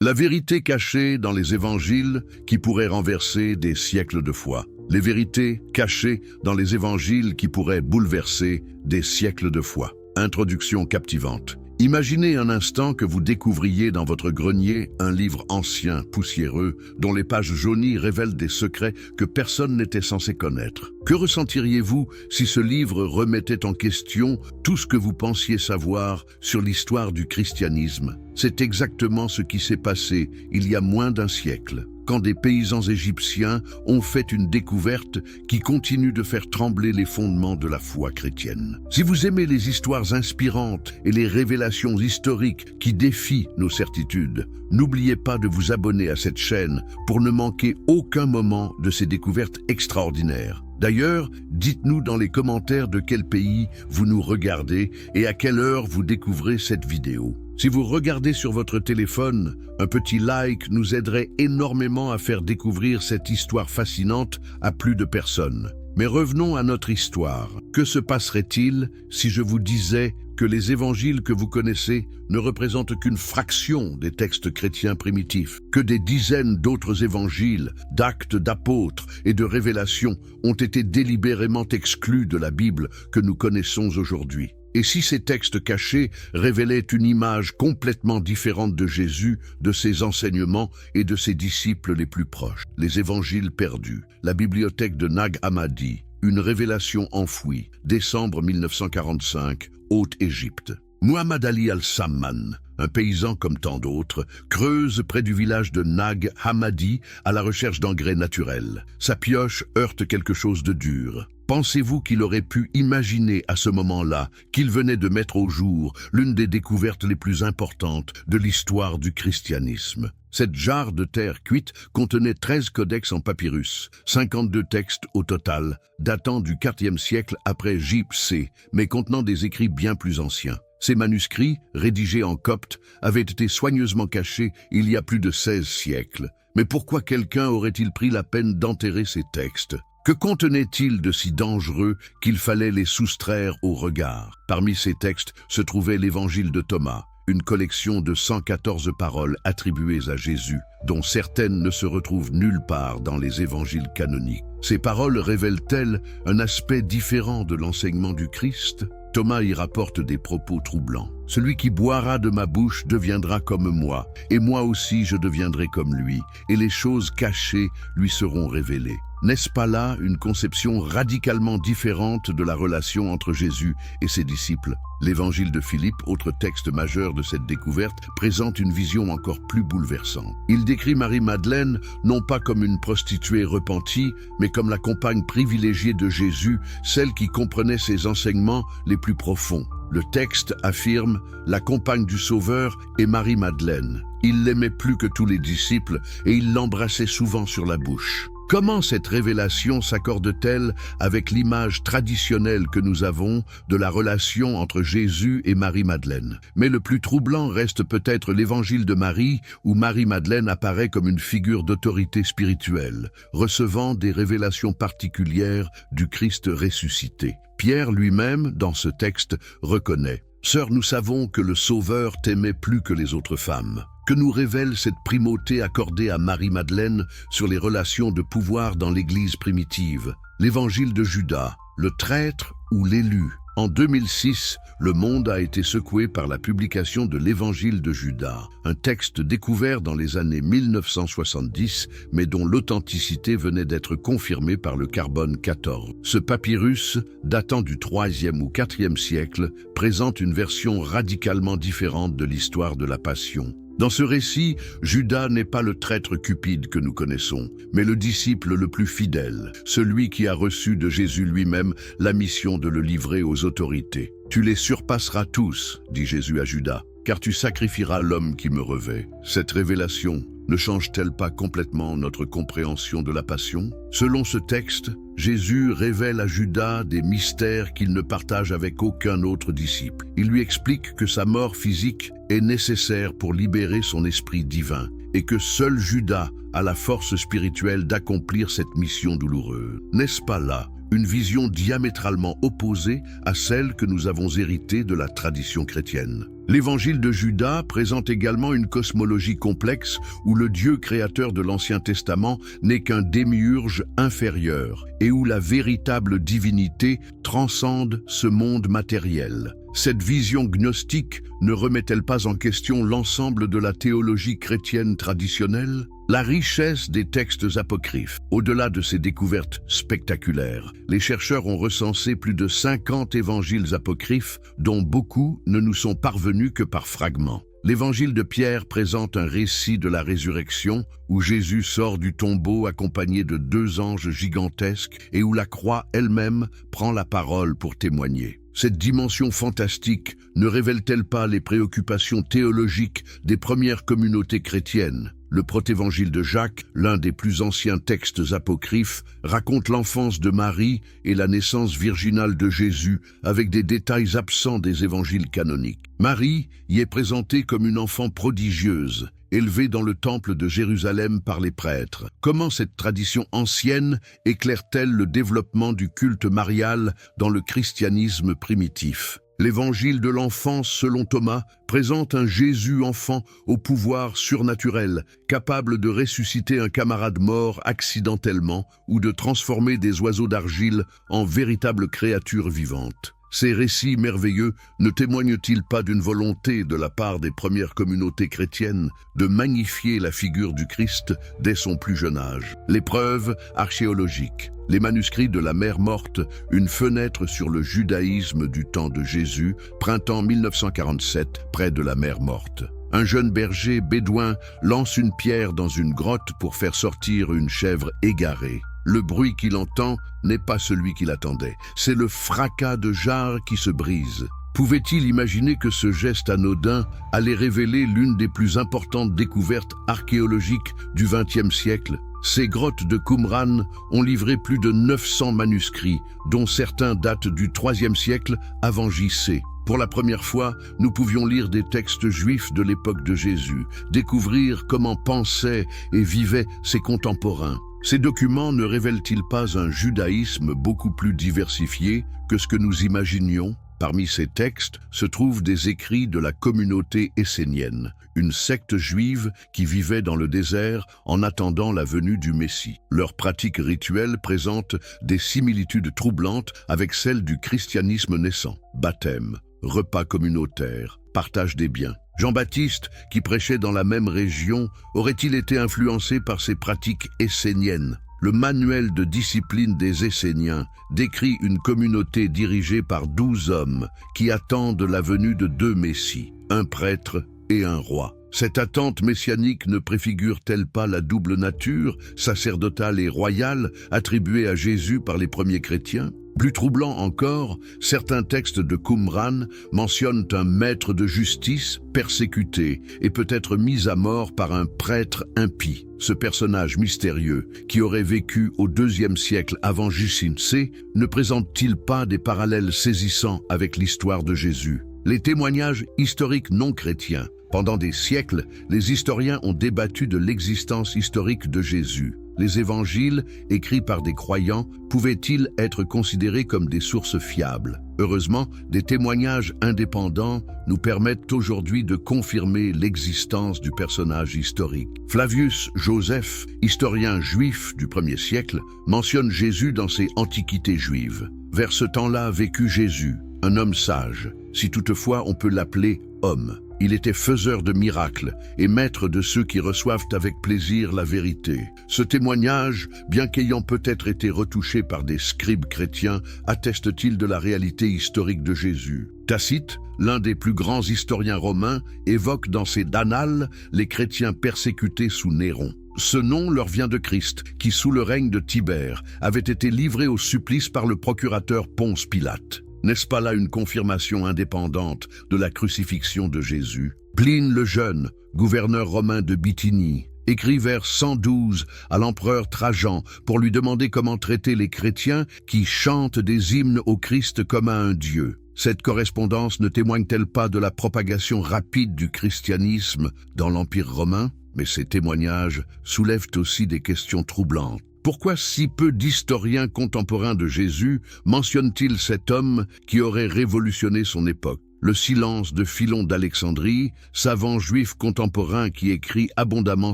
La vérité cachée dans les évangiles qui pourrait renverser des siècles de foi. Les vérités cachées dans les évangiles qui pourraient bouleverser des siècles de foi. Introduction captivante. Imaginez un instant que vous découvriez dans votre grenier un livre ancien, poussiéreux, dont les pages jaunies révèlent des secrets que personne n'était censé connaître. Que ressentiriez-vous si ce livre remettait en question tout ce que vous pensiez savoir sur l'histoire du christianisme? C'est exactement ce qui s'est passé il y a moins d'un siècle, quand des paysans égyptiens ont fait une découverte qui continue de faire trembler les fondements de la foi chrétienne. Si vous aimez les histoires inspirantes et les révélations historiques qui défient nos certitudes, n'oubliez pas de vous abonner à cette chaîne pour ne manquer aucun moment de ces découvertes extraordinaires. D'ailleurs, dites-nous dans les commentaires de quel pays vous nous regardez et à quelle heure vous découvrez cette vidéo. Si vous regardez sur votre téléphone, un petit like nous aiderait énormément à faire découvrir cette histoire fascinante à plus de personnes. Mais revenons à notre histoire. Que se passerait-il si je vous disais que les évangiles que vous connaissez ne représentent qu'une fraction des textes chrétiens primitifs, que des dizaines d'autres évangiles, d'actes d'apôtres et de révélations ont été délibérément exclus de la Bible que nous connaissons aujourd'hui? Et si ces textes cachés révélaient une image complètement différente de Jésus, de ses enseignements et de ses disciples les plus proches? Les évangiles perdus, la bibliothèque de Nag Hammadi, une révélation enfouie, décembre 1945, Haute-Égypte. Muhammad Ali al-Samman, un paysan comme tant d'autres, creuse près du village de Nag Hammadi à la recherche d'engrais naturels. Sa pioche heurte quelque chose de dur. Pensez-vous qu'il aurait pu imaginer à ce moment-là qu'il venait de mettre au jour l'une des découvertes les plus importantes de l'histoire du christianisme? Cette jarre de terre cuite contenait 13 codex en papyrus, 52 textes au total, datant du IVe siècle après J.C., mais contenant des écrits bien plus anciens. Ces manuscrits, rédigés en copte, avaient été soigneusement cachés il y a plus de 16 siècles. Mais pourquoi quelqu'un aurait-il pris la peine d'enterrer ces textes? Que contenaient-ils de si dangereux qu'il fallait les soustraire au regard? Parmi ces textes se trouvait l'évangile de Thomas, une collection de 114 paroles attribuées à Jésus, dont certaines ne se retrouvent nulle part dans les évangiles canoniques. Ces paroles révèlent-elles un aspect différent de l'enseignement du Christ? Thomas y rapporte des propos troublants. « Celui qui boira de ma bouche deviendra comme moi, et moi aussi je deviendrai comme lui, et les choses cachées lui seront révélées. » N'est-ce pas là une conception radicalement différente de la relation entre Jésus et ses disciples? L'évangile de Philippe, autre texte majeur de cette découverte, présente une vision encore plus bouleversante. Il décrit Marie-Madeleine non pas comme une prostituée repentie, mais comme la compagne privilégiée de Jésus, celle qui comprenait ses enseignements les plus profonds. Le texte affirme « La compagne du Sauveur est Marie-Madeleine. Il l'aimait plus que tous les disciples et il l'embrassait souvent sur la bouche. » Comment cette révélation s'accorde-t-elle avec l'image traditionnelle que nous avons de la relation entre Jésus et Marie-Madeleine? Mais le plus troublant reste peut-être l'évangile de Marie, où Marie-Madeleine apparaît comme une figure d'autorité spirituelle, recevant des révélations particulières du Christ ressuscité. Pierre lui-même, dans ce texte, reconnaît « Sœur, nous savons que le Sauveur t'aimait plus que les autres femmes. » Que nous révèle cette primauté accordée à Marie-Madeleine sur les relations de pouvoir dans l'Église primitive? L'évangile de Judas, le traître ou l'élu? En 2006, le monde a été secoué par la publication de l'Évangile de Judas, un texte découvert dans les années 1970, mais dont l'authenticité venait d'être confirmée par le carbone 14. Ce papyrus, datant du IIIe ou IVe siècle, présente une version radicalement différente de l'histoire de la Passion. Dans ce récit, Judas n'est pas le traître cupide que nous connaissons, mais le disciple le plus fidèle, celui qui a reçu de Jésus lui-même la mission de le livrer aux autorités. « Tu les surpasseras tous, dit Jésus à Judas, car tu sacrifieras l'homme qui me revêt. » Cette révélation ne change-t-elle pas complètement notre compréhension de la Passion? Selon ce texte, Jésus révèle à Judas des mystères qu'il ne partage avec aucun autre disciple. Il lui explique que sa mort physique est nécessaire pour libérer son esprit divin et que seul Judas a la force spirituelle d'accomplir cette mission douloureuse. N'est-ce pas là une vision diamétralement opposée à celle que nous avons héritée de la tradition chrétienne? L'évangile de Judas présente également une cosmologie complexe où le Dieu créateur de l'Ancien Testament n'est qu'un démiurge inférieur et où la véritable divinité transcende ce monde matériel. Cette vision gnostique ne remet-elle pas en question l'ensemble de la théologie chrétienne traditionnelle? La richesse des textes apocryphes. Au-delà de ces découvertes spectaculaires, les chercheurs ont recensé plus de 50 évangiles apocryphes, dont beaucoup ne nous sont parvenus que par fragments. L'évangile de Pierre présente un récit de la résurrection où Jésus sort du tombeau accompagné de 2 anges gigantesques et où la croix elle-même prend la parole pour témoigner. Cette dimension fantastique ne révèle-t-elle pas les préoccupations théologiques des premières communautés chrétiennes? Le protévangile de Jacques, l'un des plus anciens textes apocryphes, raconte l'enfance de Marie et la naissance virginale de Jésus avec des détails absents des évangiles canoniques. Marie y est présentée comme une enfant prodigieuse, élevée dans le temple de Jérusalem par les prêtres. Comment cette tradition ancienne éclaire-t-elle le développement du culte marial dans le christianisme primitif? L'évangile de l'enfance, selon Thomas, présente un Jésus enfant au pouvoir surnaturel, capable de ressusciter un camarade mort accidentellement ou de transformer des oiseaux d'argile en véritables créatures vivantes. Ces récits merveilleux ne témoignent-ils pas d'une volonté de la part des premières communautés chrétiennes de magnifier la figure du Christ dès son plus jeune âge? Les preuves archéologiques. Les manuscrits de la Mère Morte, une fenêtre sur le judaïsme du temps de Jésus, printemps 1947, près de la Mère Morte. Un jeune berger bédouin lance une pierre dans une grotte pour faire sortir une chèvre égarée. Le bruit qu'il entend n'est pas celui qu'il attendait, c'est le fracas de jarres qui se brisent. Pouvait-il imaginer que ce geste anodin allait révéler l'une des plus importantes découvertes archéologiques du XXe siècle? Ces grottes de Qumran ont livré plus de 900 manuscrits, dont certains datent du IIIe siècle avant J.C. Pour la première fois, nous pouvions lire des textes juifs de l'époque de Jésus, découvrir comment pensaient et vivaient ses contemporains. Ces documents ne révèlent-ils pas un judaïsme beaucoup plus diversifié que ce que nous imaginions? Parmi ces textes se trouvent des écrits de la communauté essénienne, une secte juive qui vivait dans le désert en attendant la venue du Messie. Leurs pratiques rituelles présentent des similitudes troublantes avec celles du christianisme naissant. Baptême, repas communautaires, partage des biens. Jean-Baptiste, qui prêchait dans la même région, aurait-il été influencé par ces pratiques esséniennes? Le manuel de discipline des Esséniens décrit une communauté dirigée par 12 hommes qui attendent la venue de 2 messies, un prêtre et un roi. Cette attente messianique ne préfigure-t-elle pas la double nature, sacerdotale et royale, attribuée à Jésus par les premiers chrétiens? Plus troublant encore, certains textes de Qumran mentionnent un maître de justice persécuté et peut-être mis à mort par un prêtre impie. Ce personnage mystérieux, qui aurait vécu au IIe siècle avant J.C., ne présente-t-il pas des parallèles saisissants avec l'histoire de Jésus? Les témoignages historiques non chrétiens. Pendant des siècles, les historiens ont débattu de l'existence historique de Jésus. Les évangiles, écrits par des croyants, pouvaient-ils être considérés comme des sources fiables? Heureusement, des témoignages indépendants nous permettent aujourd'hui de confirmer l'existence du personnage historique. Flavius Joseph, historien juif du 1er siècle, mentionne Jésus dans ses Antiquités juives. Vers ce temps-là vécut Jésus, un homme sage, si toutefois on peut l'appeler homme. Il était faiseur de miracles et maître de ceux qui reçoivent avec plaisir la vérité. Ce témoignage, bien qu'ayant peut-être été retouché par des scribes chrétiens, atteste-t-il de la réalité historique de Jésus? Tacite, l'un des plus grands historiens romains, évoque dans ses Annales les chrétiens persécutés sous Néron. Ce nom leur vient de Christ, qui sous le règne de Tibère avait été livré au supplice par le procurateur Ponce Pilate. N'est-ce pas là une confirmation indépendante de la crucifixion de Jésus? Pline le Jeune, gouverneur romain de Bithynie, écrit vers 112 à l'empereur Trajan pour lui demander comment traiter les chrétiens qui chantent des hymnes au Christ comme à un Dieu. Cette correspondance ne témoigne-t-elle pas de la propagation rapide du christianisme dans l'Empire romain? Mais ces témoignages soulèvent aussi des questions troublantes. Pourquoi si peu d'historiens contemporains de Jésus mentionnent-ils cet homme qui aurait révolutionné son époque? Le silence de Philon d'Alexandrie, savant juif contemporain qui écrit abondamment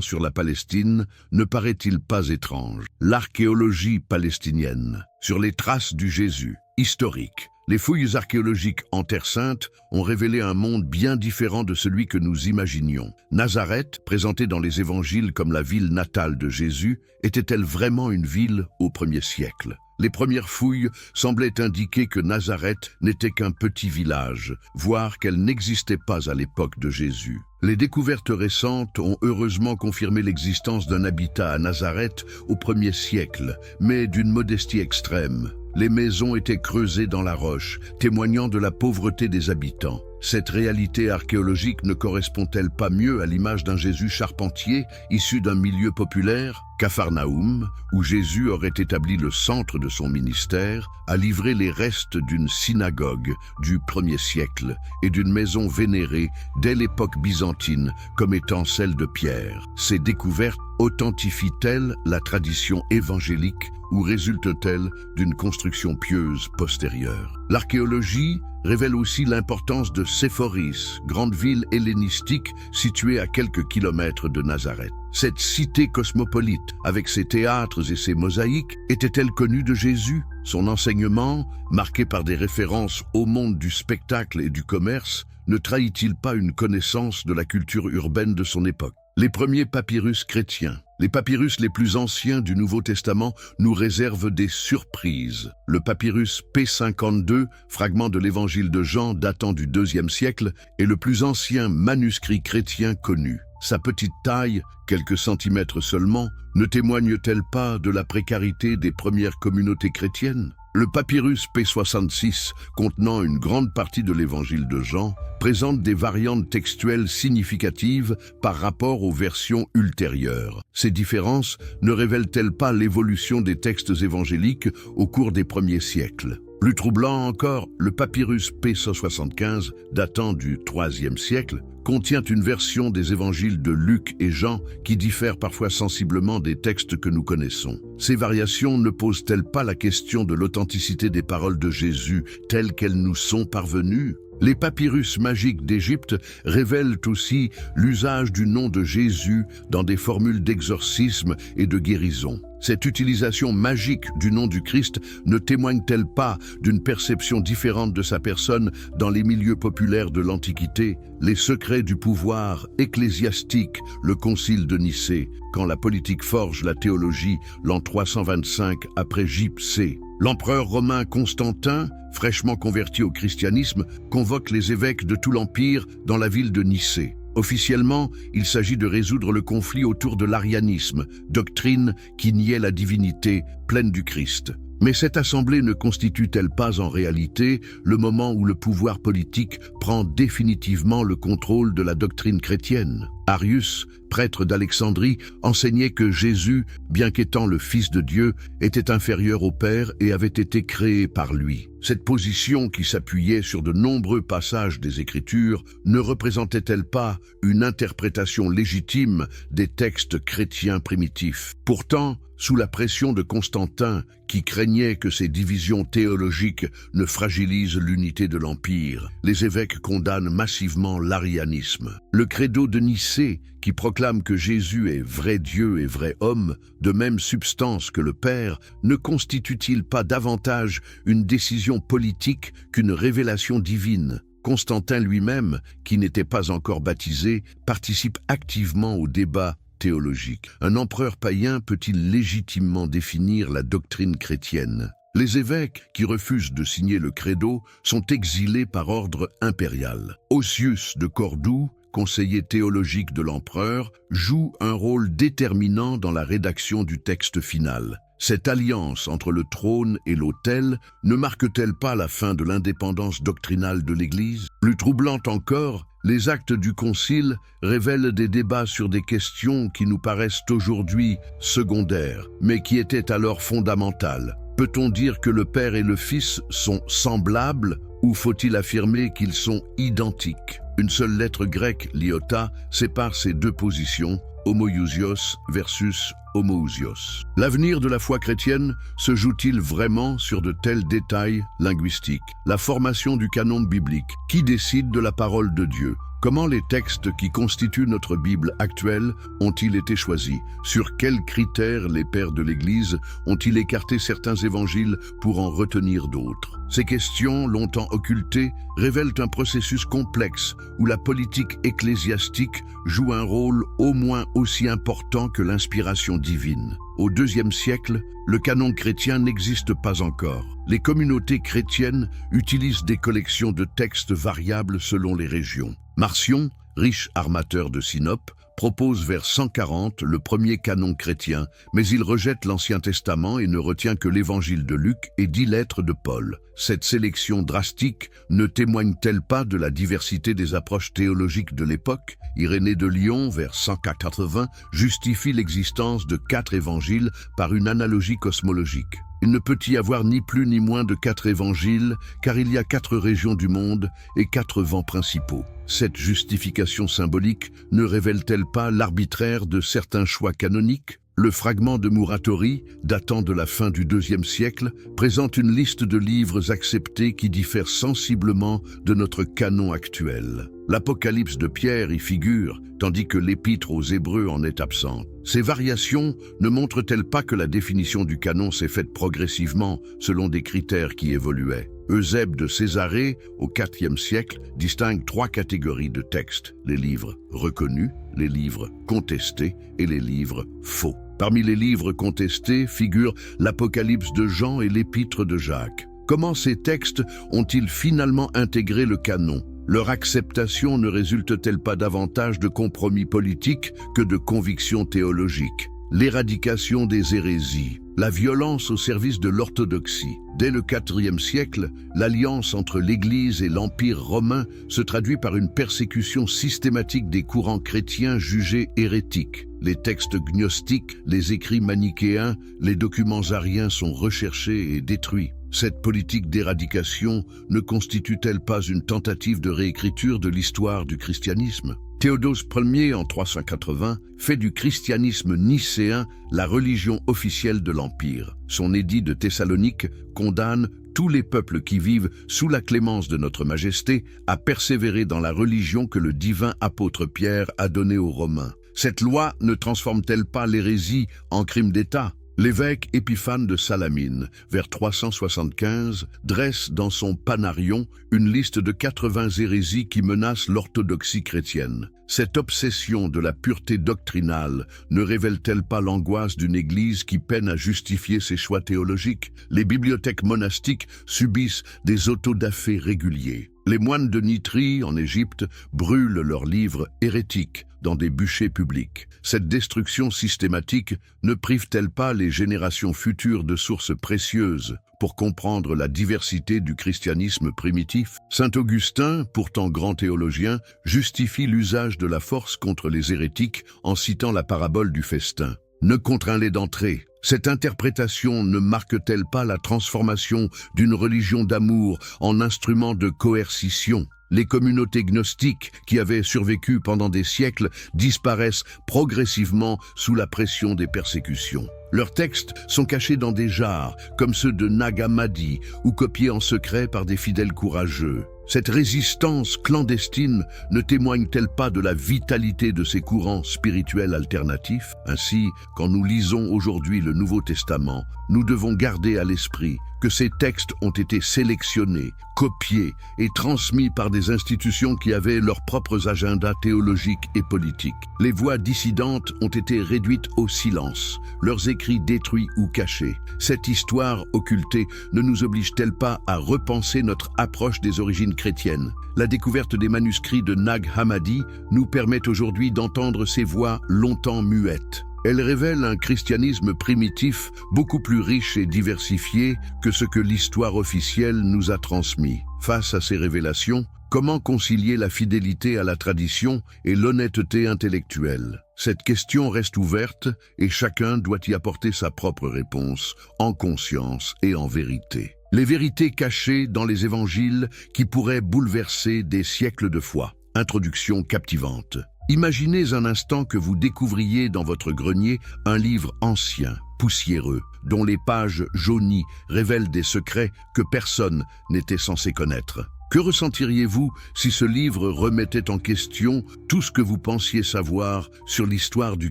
sur la Palestine, ne paraît-il pas étrange? L'archéologie palestinienne, sur les traces du Jésus, historique. Les fouilles archéologiques en Terre Sainte ont révélé un monde bien différent de celui que nous imaginions. Nazareth, présentée dans les évangiles comme la ville natale de Jésus, était-elle vraiment une ville au 1er siècle? Les premières fouilles semblaient indiquer que Nazareth n'était qu'un petit village, voire qu'elle n'existait pas à l'époque de Jésus. Les découvertes récentes ont heureusement confirmé l'existence d'un habitat à Nazareth au 1er siècle, mais d'une modestie extrême. Les maisons étaient creusées dans la roche, témoignant de la pauvreté des habitants. Cette réalité archéologique ne correspond-elle pas mieux à l'image d'un Jésus charpentier, issu d'un milieu populaire? Capharnaüm, où Jésus aurait établi le centre de son ministère, a livré les restes d'une synagogue du 1er siècle et d'une maison vénérée dès l'époque byzantine comme étant celle de Pierre. Ces découvertes authentifient-elles la tradition évangélique ou résultent-elles d'une construction pieuse postérieure? L'archéologie révèle aussi l'importance de Séphoris, grande ville hellénistique située à quelques kilomètres de Nazareth. Cette cité cosmopolite, avec ses théâtres et ses mosaïques, était-elle connue de Jésus? Son enseignement, marqué par des références au monde du spectacle et du commerce, ne trahit-il pas une connaissance de la culture urbaine de son époque? Les premiers papyrus chrétiens, les papyrus les plus anciens du Nouveau Testament, nous réservent des surprises. Le papyrus P52, fragment de l'évangile de Jean datant du IIe siècle, est le plus ancien manuscrit chrétien connu. Sa petite taille, quelques centimètres seulement, ne témoigne-t-elle pas de la précarité des premières communautés chrétiennes? Le papyrus P66, contenant une grande partie de l'évangile de Jean, présente des variantes textuelles significatives par rapport aux versions ultérieures. Ces différences ne révèlent-elles pas l'évolution des textes évangéliques au cours des premiers siècles? Plus troublant encore, le papyrus P175, datant du IIIe siècle, contient une version des évangiles de Luc et Jean qui diffère parfois sensiblement des textes que nous connaissons. Ces variations ne posent-elles pas la question de l'authenticité des paroles de Jésus telles qu'elles nous sont parvenues? Les papyrus magiques d'Égypte révèlent aussi l'usage du nom de Jésus dans des formules d'exorcisme et de guérison. Cette utilisation magique du nom du Christ ne témoigne-t-elle pas d'une perception différente de sa personne dans les milieux populaires de l'Antiquité? Les secrets du pouvoir ecclésiastique, le concile de Nicée, quand la politique forge la théologie, l'an 325 après J.C. L'empereur romain Constantin, fraîchement converti au christianisme, convoque les évêques de tout l'Empire dans la ville de Nicée. Officiellement, il s'agit de résoudre le conflit autour de l'arianisme, doctrine qui niait la divinité pleine du Christ. Mais cette assemblée ne constitue-t-elle pas en réalité le moment où le pouvoir politique prend définitivement le contrôle de la doctrine chrétienne? Arius, prêtre d'Alexandrie, enseignait que Jésus, bien qu'étant le Fils de Dieu, était inférieur au Père et avait été créé par lui. Cette position, qui s'appuyait sur de nombreux passages des Écritures, ne représentait-elle pas une interprétation légitime des textes chrétiens primitifs? Pourtant, sous la pression de Constantin, qui craignait que ces divisions théologiques ne fragilisent l'unité de l'Empire, les évêques condamnent massivement l'arianisme. Le credo de Nicée, qui proclame que Jésus est vrai Dieu et vrai homme, de même substance que le Père, ne constitue-t-il pas davantage une décision politique qu'une révélation divine? Constantin lui-même, qui n'était pas encore baptisé, participe activement au débat théologique. Un empereur païen peut-il légitimement définir la doctrine chrétienne? Les évêques, qui refusent de signer le credo, sont exilés par ordre impérial. Ossius de Cordoue, conseiller théologique de l'empereur, joue un rôle déterminant dans la rédaction du texte final. Cette alliance entre le trône et l'autel ne marque-t-elle pas la fin de l'indépendance doctrinale de l'Église? Plus troublante encore, les actes du Concile révèlent des débats sur des questions qui nous paraissent aujourd'hui secondaires, mais qui étaient alors fondamentales. Peut-on dire que le Père et le Fils sont semblables ou faut-il affirmer qu'ils sont identiques? Une seule lettre grecque, l'iota, sépare ces deux positions, homoiousios versus homoousios. L'avenir de la foi chrétienne se joue-t-il vraiment sur de tels détails linguistiques? La formation du canon biblique. Qui décide de la parole de Dieu? Comment les textes qui constituent notre Bible actuelle ont-ils été choisis? Sur quels critères les pères de l'Église ont-ils écarté certains évangiles pour en retenir d'autres? Ces questions, longtemps occultées, révèlent un processus complexe où la politique ecclésiastique joue un rôle au moins aussi important que l'inspiration divine. Au IIe siècle, le canon chrétien n'existe pas encore. Les communautés chrétiennes utilisent des collections de textes variables selon les régions. Marcion, riche armateur de Sinope, propose vers 140 le premier canon chrétien, mais il rejette l'Ancien Testament et ne retient que l'Évangile de Luc et 10 lettres de Paul. Cette sélection drastique ne témoigne-t-elle pas de la diversité des approches théologiques de l'époque? Irénée de Lyon, vers 180, justifie l'existence de 4 évangiles par une analogie cosmologique. Il ne peut y avoir ni plus ni moins de 4 évangiles, car il y a 4 régions du monde et 4 vents principaux. Cette justification symbolique ne révèle-t-elle pas l'arbitraire de certains choix canoniques? Le fragment de Muratori, datant de la fin du IIe siècle, présente une liste de livres acceptés qui diffèrent sensiblement de notre canon actuel. L'Apocalypse de Pierre y figure, tandis que l'Épître aux Hébreux en est absente. Ces variations ne montrent-elles pas que la définition du canon s'est faite progressivement selon des critères qui évoluaient? Eusèbe de Césarée, au IVe siècle, distingue 3 catégories de textes: les livres reconnus, les livres contestés et les livres faux. Parmi les livres contestés figurent l'Apocalypse de Jean et l'Épître de Jacques. Comment ces textes ont-ils finalement intégré le canon? Leur acceptation ne résulte-t-elle pas davantage de compromis politiques que de convictions théologiques? L'éradication des hérésies, la violence au service de l'orthodoxie. Dès le IVe siècle, l'alliance entre l'Église et l'Empire romain se traduit par une persécution systématique des courants chrétiens jugés hérétiques. Les textes gnostiques, les écrits manichéens, les documents ariens sont recherchés et détruits. Cette politique d'éradication ne constitue-t-elle pas une tentative de réécriture de l'histoire du christianisme? Théodose Ier, en 380, fait du christianisme nicéen la religion officielle de l'Empire. Son édit de Thessalonique condamne tous les peuples qui vivent sous la clémence de notre Majesté à persévérer dans la religion que le divin apôtre Pierre a donnée aux Romains. Cette loi ne transforme-t-elle pas l'hérésie en crime d'État? L'évêque Épiphane de Salamine, vers 375, dresse dans son Panarion une liste de 80 hérésies qui menacent l'orthodoxie chrétienne. Cette obsession de la pureté doctrinale ne révèle-t-elle pas l'angoisse d'une Église qui peine à justifier ses choix théologiques? Les bibliothèques monastiques subissent des autodafés réguliers. Les moines de Nitrie, en Égypte, brûlent leurs livres hérétiques dans des bûchers publics. Cette destruction systématique ne prive-t-elle pas les générations futures de sources précieuses pour comprendre la diversité du christianisme primitif? Saint Augustin, pourtant grand théologien, justifie l'usage de la force contre les hérétiques en citant la parabole du festin. Ne contrains-les d'entrer. Cette interprétation ne marque-t-elle pas la transformation d'une religion d'amour en instrument de coercition? Les communautés gnostiques, qui avaient survécu pendant des siècles, disparaissent progressivement sous la pression des persécutions. Leurs textes sont cachés dans des jarres, comme ceux de Nag Hammadi, ou copiés en secret par des fidèles courageux. Cette résistance clandestine ne témoigne-t-elle pas de la vitalité de ces courants spirituels alternatifs? Ainsi, quand nous lisons aujourd'hui le Nouveau Testament, nous devons garder à l'esprit que ces textes ont été sélectionnés, copiés et transmis par des institutions qui avaient leurs propres agendas théologiques et politiques. Les voix dissidentes ont été réduites au silence, leurs écrits détruits ou cachés. Cette histoire occultée ne nous oblige-t-elle pas à repenser notre approche des origines chrétiennes? La découverte des manuscrits de Nag Hammadi nous permet aujourd'hui d'entendre ces voix longtemps muettes. Elle révèle un christianisme primitif beaucoup plus riche et diversifié que ce que l'histoire officielle nous a transmis. Face à ces révélations, comment concilier la fidélité à la tradition et l'honnêteté intellectuelle? Cette question reste ouverte et chacun doit y apporter sa propre réponse, en conscience et en vérité. Les vérités cachées dans les évangiles qui pourraient bouleverser des siècles de foi. Introduction captivante. Imaginez un instant que vous découvriez dans votre grenier un livre ancien, poussiéreux, dont les pages jaunies révèlent des secrets que personne n'était censé connaître. Que ressentiriez-vous si ce livre remettait en question tout ce que vous pensiez savoir sur l'histoire du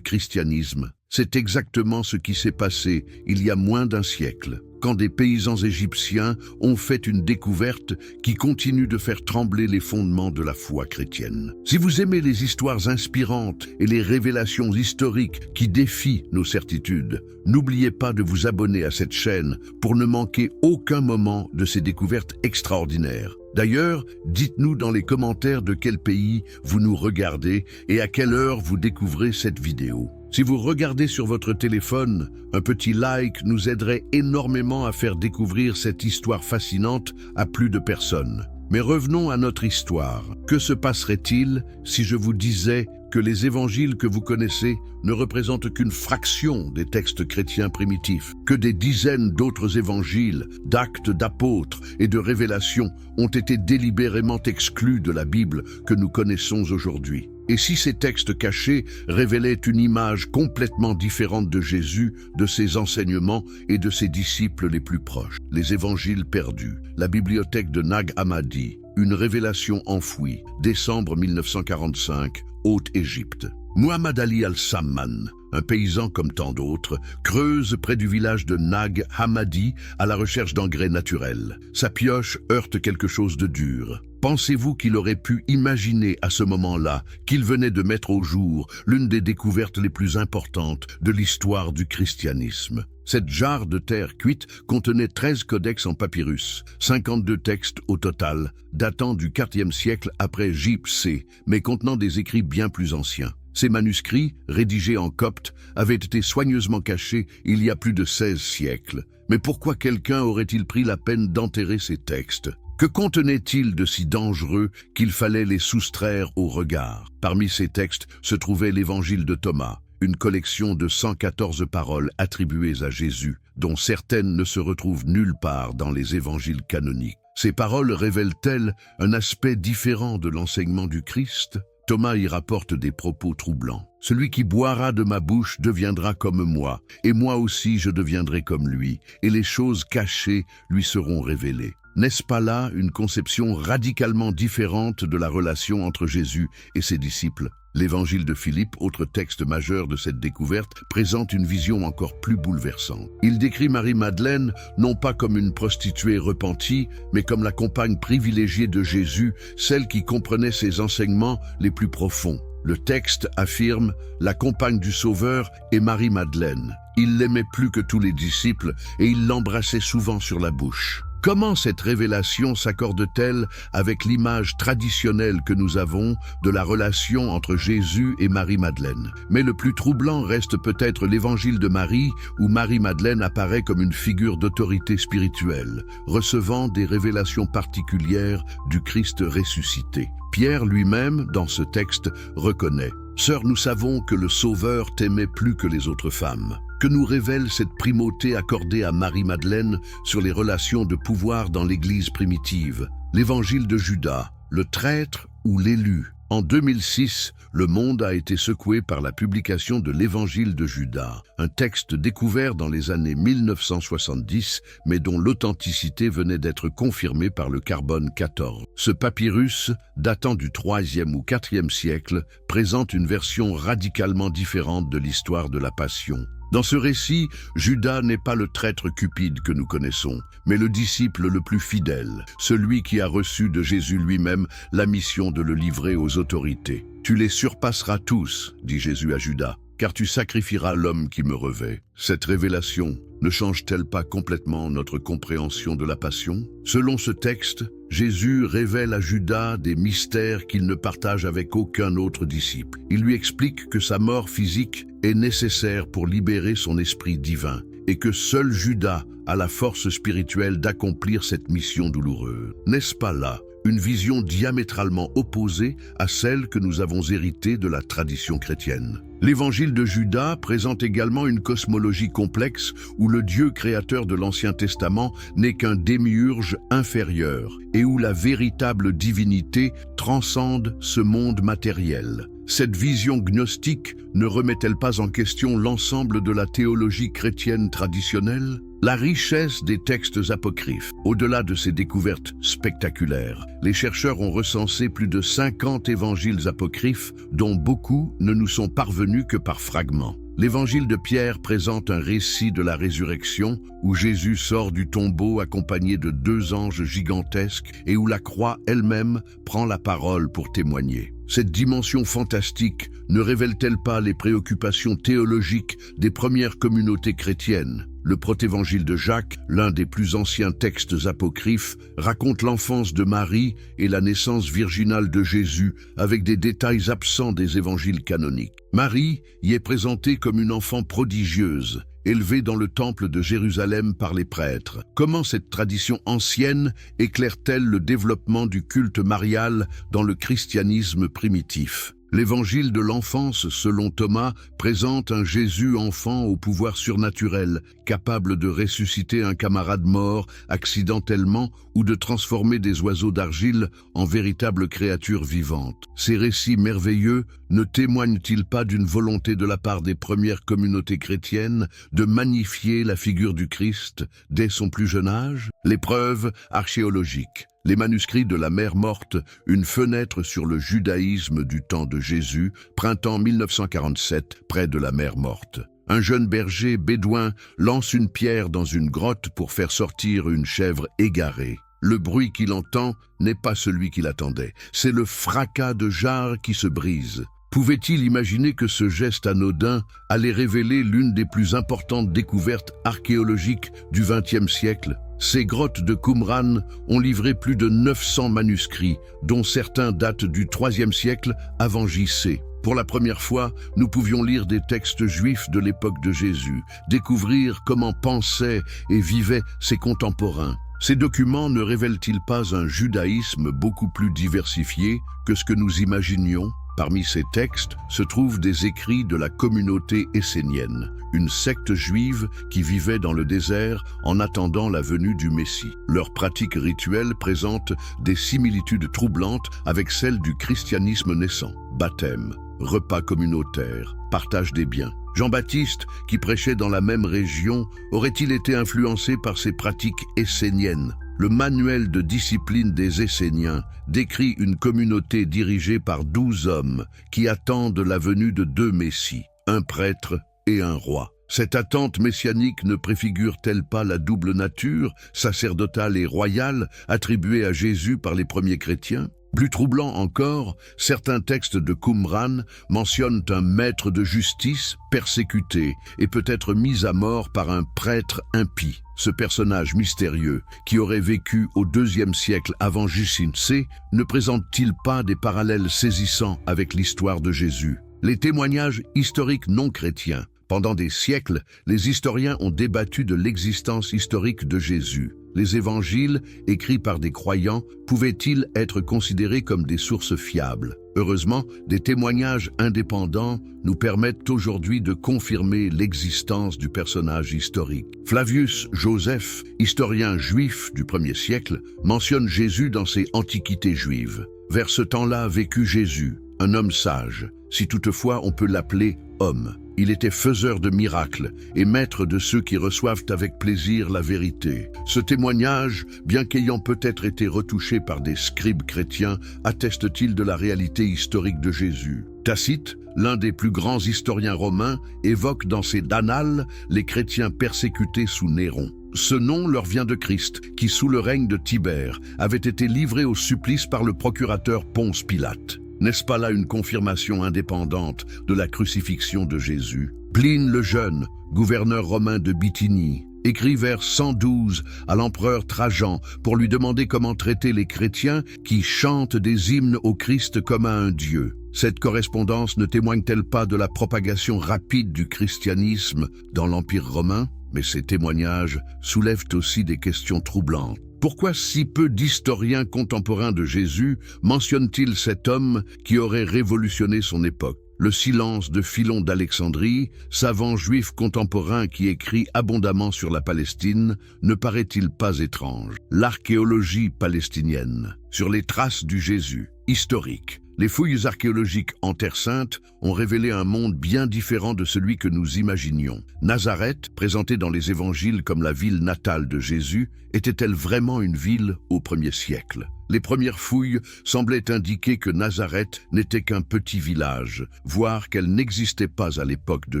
christianisme? C'est exactement ce qui s'est passé il y a moins d'un siècle, quand des paysans égyptiens ont fait une découverte qui continue de faire trembler les fondements de la foi chrétienne. Si vous aimez les histoires inspirantes et les révélations historiques qui défient nos certitudes, n'oubliez pas de vous abonner à cette chaîne pour ne manquer aucun moment de ces découvertes extraordinaires. D'ailleurs, dites-nous dans les commentaires de quel pays vous nous regardez et à quelle heure vous découvrez cette vidéo. Si vous regardez sur votre téléphone, un petit like nous aiderait énormément à faire découvrir cette histoire fascinante à plus de personnes. Mais revenons à notre histoire. Que se passerait-il si je vous disais que les évangiles que vous connaissez ne représentent qu'une fraction des textes chrétiens primitifs, que des dizaines d'autres évangiles, d'actes d'apôtres et de révélations ont été délibérément exclus de la Bible que nous connaissons aujourd'hui? Et si ces textes cachés révélaient une image complètement différente de Jésus, de ses enseignements et de ses disciples les plus proches? Les évangiles perdus, la bibliothèque de Nag Hammadi, une révélation enfouie, décembre 1945, Haute-Égypte. Muhammad Ali al-Samman, un paysan comme tant d'autres, creuse près du village de Nag Hammadi à la recherche d'engrais naturels. Sa pioche heurte quelque chose de dur. Pensez-vous qu'il aurait pu imaginer à ce moment-là qu'il venait de mettre au jour l'une des découvertes les plus importantes de l'histoire du christianisme? Cette jarre de terre cuite contenait 13 codex en papyrus, 52 textes au total, datant du IVe siècle après J.C., mais contenant des écrits bien plus anciens. Ces manuscrits, rédigés en copte, avaient été soigneusement cachés il y a plus de 16 siècles. Mais pourquoi quelqu'un aurait-il pris la peine d'enterrer ces textes? Que contenaient-ils de si dangereux qu'il fallait les soustraire au regard? Parmi ces textes se trouvait l'évangile de Thomas, une collection de 114 paroles attribuées à Jésus, dont certaines ne se retrouvent nulle part dans les évangiles canoniques. Ces paroles révèlent-elles un aspect différent de l'enseignement du Christ? Thomas y rapporte des propos troublants. « Celui qui boira de ma bouche deviendra comme moi, et moi aussi je deviendrai comme lui, et les choses cachées lui seront révélées. » N'est-ce pas là une conception radicalement différente de la relation entre Jésus et ses disciples? L'évangile de Philippe, autre texte majeur de cette découverte, présente une vision encore plus bouleversante. Il décrit Marie-Madeleine non pas comme une prostituée repentie, mais comme la compagne privilégiée de Jésus, celle qui comprenait ses enseignements les plus profonds. Le texte affirme « La compagne du Sauveur est Marie-Madeleine. Il l'aimait plus que tous les disciples et il l'embrassait souvent sur la bouche. » Comment cette révélation s'accorde-t-elle avec l'image traditionnelle que nous avons de la relation entre Jésus et Marie-Madeleine? Mais le plus troublant reste peut-être l'évangile de Marie, où Marie-Madeleine apparaît comme une figure d'autorité spirituelle, recevant des révélations particulières du Christ ressuscité. Pierre lui-même, dans ce texte, reconnaît « Sœur, nous savons que le Sauveur t'aimait plus que les autres femmes. » Que nous révèle cette primauté accordée à Marie-Madeleine sur les relations de pouvoir dans l'Église primitive? L'évangile de Judas, le traître ou l'élu? En 2006, le monde a été secoué par la publication de l'Évangile de Judas, un texte découvert dans les années 1970, mais dont l'authenticité venait d'être confirmée par le carbone 14. Ce papyrus, datant du IIIe ou IVe siècle, présente une version radicalement différente de l'histoire de la Passion. Dans ce récit, Judas n'est pas le traître cupide que nous connaissons, mais le disciple le plus fidèle, celui qui a reçu de Jésus lui-même la mission de le livrer aux autorités. « Tu les surpasseras tous, dit Jésus à Judas, car tu sacrifieras l'homme qui me revêt. » Cette révélation ne change-t-elle pas complètement notre compréhension de la Passion? Selon ce texte, Jésus révèle à Judas des mystères qu'il ne partage avec aucun autre disciple. Il lui explique que sa mort physique est nécessaire pour libérer son esprit divin et que seul Judas a la force spirituelle d'accomplir cette mission douloureuse. N'est-ce pas là une vision diamétralement opposée à celle que nous avons héritée de la tradition chrétienne. L'évangile de Judas présente également une cosmologie complexe où le Dieu créateur de l'Ancien Testament n'est qu'un démiurge inférieur et où la véritable divinité transcende ce monde matériel. Cette vision gnostique ne remet-elle pas en question l'ensemble de la théologie chrétienne traditionnelle? La richesse des textes apocryphes. Au-delà de ces découvertes spectaculaires, les chercheurs ont recensé plus de 50 évangiles apocryphes, dont beaucoup ne nous sont parvenus que par fragments. L'évangile de Pierre présente un récit de la résurrection où Jésus sort du tombeau accompagné de 2 anges gigantesques et où la croix elle-même prend la parole pour témoigner. Cette dimension fantastique ne révèle-t-elle pas les préoccupations théologiques des premières communautés chrétiennes? Le protévangile de Jacques, l'un des plus anciens textes apocryphes, raconte l'enfance de Marie et la naissance virginale de Jésus avec des détails absents des évangiles canoniques. Marie y est présentée comme une enfant prodigieuse, élevée dans le temple de Jérusalem par les prêtres. Comment cette tradition ancienne éclaire-t-elle le développement du culte marial dans le christianisme primitif? L'évangile de l'enfance, selon Thomas, présente un Jésus enfant au pouvoir surnaturel, capable de ressusciter un camarade mort accidentellement ou de transformer des oiseaux d'argile en véritables créatures vivantes. Ces récits merveilleux ne témoignent-ils pas d'une volonté de la part des premières communautés chrétiennes de magnifier la figure du Christ dès son plus jeune âge? Les preuves archéologiques. Les manuscrits de la Mère morte, une fenêtre sur le judaïsme du temps de Jésus, printemps 1947, près de la Mère morte. Un jeune berger bédouin lance une pierre dans une grotte pour faire sortir une chèvre égarée. Le bruit qu'il entend n'est pas celui qu'il attendait, c'est le fracas de jarres qui se brise. Pouvait-il imaginer que ce geste anodin allait révéler l'une des plus importantes découvertes archéologiques du XXe siècle? Ces grottes de Qumran ont livré plus de 900 manuscrits, dont certains datent du IIIe siècle avant J.C. Pour la première fois, nous pouvions lire des textes juifs de l'époque de Jésus, découvrir comment pensaient et vivaient ses contemporains. Ces documents ne révèlent-ils pas un judaïsme beaucoup plus diversifié que ce que nous imaginions? Parmi ces textes se trouvent des écrits de la communauté essénienne, une secte juive qui vivait dans le désert en attendant la venue du Messie. Leurs pratiques rituelles présentent des similitudes troublantes avec celles du christianisme naissant. Baptême, repas communautaires, partage des biens. Jean-Baptiste, qui prêchait dans la même région, aurait-il été influencé par ces pratiques esséniennes? Le manuel de discipline des Esséniens décrit une communauté dirigée par 12 hommes qui attendent la venue de 2 messies, un prêtre et un roi. Cette attente messianique ne préfigure-t-elle pas la double nature, sacerdotale et royale, attribuée à Jésus par les premiers chrétiens? Plus troublant encore, certains textes de Qumran mentionnent un maître de justice persécuté et peut-être mis à mort par un prêtre impie. Ce personnage mystérieux, qui aurait vécu au IIe siècle avant J.C., ne présente-t-il pas des parallèles saisissants avec l'histoire de Jésus? Les témoignages historiques non chrétiens. Pendant des siècles, les historiens ont débattu de l'existence historique de Jésus. Les évangiles, écrits par des croyants, pouvaient-ils être considérés comme des sources fiables? Heureusement, des témoignages indépendants nous permettent aujourd'hui de confirmer l'existence du personnage historique. Flavius Joseph, historien juif du 1er siècle, mentionne Jésus dans ses Antiquités juives. Vers ce temps-là vécut Jésus, un homme sage, si toutefois on peut l'appeler homme. Il était faiseur de miracles et maître de ceux qui reçoivent avec plaisir la vérité. Ce témoignage, bien qu'ayant peut-être été retouché par des scribes chrétiens, atteste-t-il de la réalité historique de Jésus? Tacite, l'un des plus grands historiens romains, évoque dans ses Annales les chrétiens persécutés sous Néron. Ce nom leur vient de Christ, qui sous le règne de Tibère avait été livré au supplice par le procurateur Ponce Pilate. N'est-ce pas là une confirmation indépendante de la crucifixion de Jésus? Pline le Jeune, gouverneur romain de Bithynie, écrit vers 112 à l'empereur Trajan pour lui demander comment traiter les chrétiens qui chantent des hymnes au Christ comme à un Dieu. Cette correspondance ne témoigne-t-elle pas de la propagation rapide du christianisme dans l'Empire romain? Mais ces témoignages soulèvent aussi des questions troublantes. Pourquoi si peu d'historiens contemporains de Jésus mentionnent-ils cet homme qui aurait révolutionné son époque? Le silence de Philon d'Alexandrie, savant juif contemporain qui écrit abondamment sur la Palestine, ne paraît-il pas étrange? L'archéologie palestinienne, sur les traces du Jésus, historique. Les fouilles archéologiques en Terre Sainte ont révélé un monde bien différent de celui que nous imaginions. Nazareth, présentée dans les évangiles comme la ville natale de Jésus, était-elle vraiment une ville au 1er siècle? Les premières fouilles semblaient indiquer que Nazareth n'était qu'un petit village, voire qu'elle n'existait pas à l'époque de